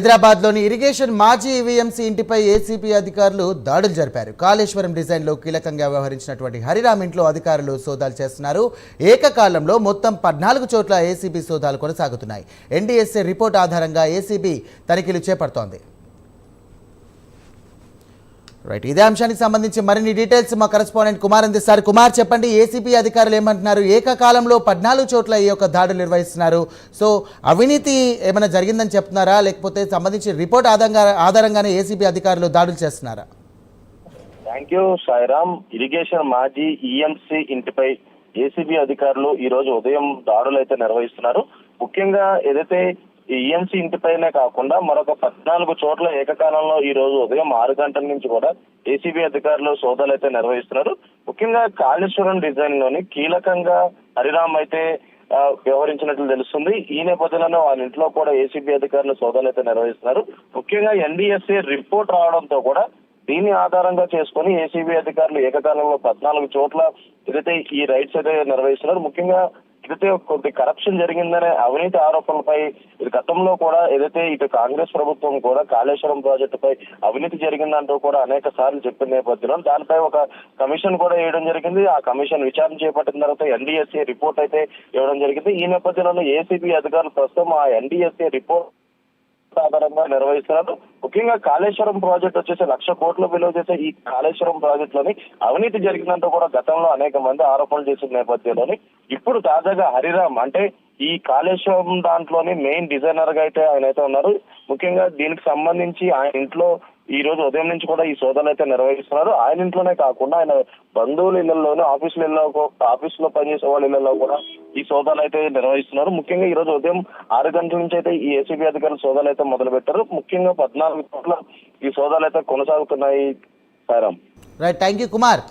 హైదరాబాద్లోని ఇరిగేషన్ మాజీ ఈవీఎంసీ ఇంటిపై ఏసీబీ అధికారులు దాడులు జరిపారు. కాళేశ్వరం డిజైన్లో కీలకంగా వ్యవహరించినటువంటి హరిరామ్ ఇంట్లో అధికారులు సోదాలు చేస్తున్నారు. ఏకకాలంలో మొత్తం 14 చోట్ల ఏసీబీ సోదాలు కొనసాగుతున్నాయి. ఎన్డీఎస్ఏ రిపోర్ట్ ఆధారంగా ఏసీబీ తనిఖీలు చేపడుతోంది. రైట్, ఇదే అంశానికి సంబంధించి మరిన్ని డీటెయిల్స్ మా కరెస్పాండెంట్ కుమార్ అందిస్తారు. కుమార్, చెప్పండి, ఏసీబీ అధికారులు ఏమంటున్నారు? ఏకకాలంలో 14 చోట్ల ఈ యొక్క దాడులు నిర్వహిస్తున్నారు. సో అవినీతి ఏమైనా జరిగిందని చెప్తున్నారా, లేకపోతే సంబంధించి రిపోర్ట్ ఆధారంగానే ఏసీబీ అధికారులు దాడులు చేస్తున్నారా? Thank you Sairam. ఇరిగేషన్ మాజీ ఈఎంసీ ఇంటిపై ఏసీబీ అధికారులు ఈ రోజు ఉదయం దాడులు అయితే నిర్వహిస్తున్నారు. ముఖ్యంగా ఏదైతే ఈఎంసీ ఇంటిపైనే కాకుండా మరొక 14 చోట్ల ఏకకాలంలో ఈ రోజు ఉదయం 6 గంటల నుంచి కూడా ఏసీబీ అధికారులు సోదాలు అయితే నిర్వహిస్తున్నారు. ముఖ్యంగా కాళేశ్వరం డిజైన్ లోని కీలకంగా హరిరామ్ అయితే వ్యవహరించినట్లు తెలుస్తుంది. ఈ నేపథ్యంలో వాళ్ళ ఇంట్లో కూడా ఏసీబీ అధికారులు సోదాలు అయితే నిర్వహిస్తున్నారు. ముఖ్యంగా ఎన్డీఎస్ఏ రిపోర్ట్ రావడంతో కూడా దీన్ని ఆధారంగా చేసుకుని ఏసీబీ అధికారులు ఏకకాలంలో 14 చోట్ల ఏదైతే ఈ రైడ్స్ అయితే నిర్వహిస్తున్నారు. ముఖ్యంగా ఏదైతే కొద్ది కరప్షన్ జరిగిందనే అవినీతి ఆరోపణలపై గతంలో కూడా ఏదైతే ఇటు కాంగ్రెస్ ప్రభుత్వం కూడా కాళేశ్వరం ప్రాజెక్టుపై అవినీతి జరిగిందంటూ కూడా అనేక సార్లు చెప్పిన నేపథ్యంలో దానిపై ఒక కమిషన్ కూడా వేయడం జరిగింది. ఆ కమిషన్ విచారణ చేపట్టిన తర్వాత ఎన్డీఎస్ఏ రిపోర్ట్ అయితే ఇవ్వడం జరిగింది. ఈ నేపథ్యంలో ఏసీబీ అధికారులు ప్రస్తుతం ఆ ఎన్డీఎస్ఏ రిపోర్ట్ ఆధారంగా నిర్వహిస్తున్నారు. ముఖ్యంగా కాళేశ్వరం ప్రాజెక్ట్ వచ్చేసి 1,00,000 కోట్లు విలువ చేసే ఈ కాళేశ్వరం ప్రాజెక్ట్ లోని అవినీతి జరిగినంటూ కూడా గతంలో అనేక మంది ఆరోపణలు చేసిన నేపథ్యంలోని ఇప్పుడు తాజాగా హరిరామ్ అంటే ఈ కాళేశ్వరం దాంట్లోని మెయిన్ డిజైనర్ గా అయితే ఆయన అయితే ఉన్నారు. ముఖ్యంగా దీనికి సంబంధించి ఆయన ఇంట్లో ఈ రోజు ఉదయం నుంచి కూడా ఈ సోదాలు అయితే నిర్వహిస్తున్నారు. ఆయన ఇంట్లోనే కాకుండా ఆయన బంధువుల ఇళ్లలోనూ ఆఫీసులో పనిచేసే వాళ్ళ ఇళ్లలో కూడా ఈ సోదాలు అయితే నిర్వహిస్తున్నారు. ముఖ్యంగా ఈ రోజు ఉదయం 6 గంటల నుంచి అయితే ఈ ఏసీబీ అధికారులు సోదాలు అయితే మొదలు పెట్టారు. ముఖ్యంగా 14 చోట్ల ఈ సోదాలు అయితే కొనసాగుతున్నాయి. Sairam. Right, thank you Kumar.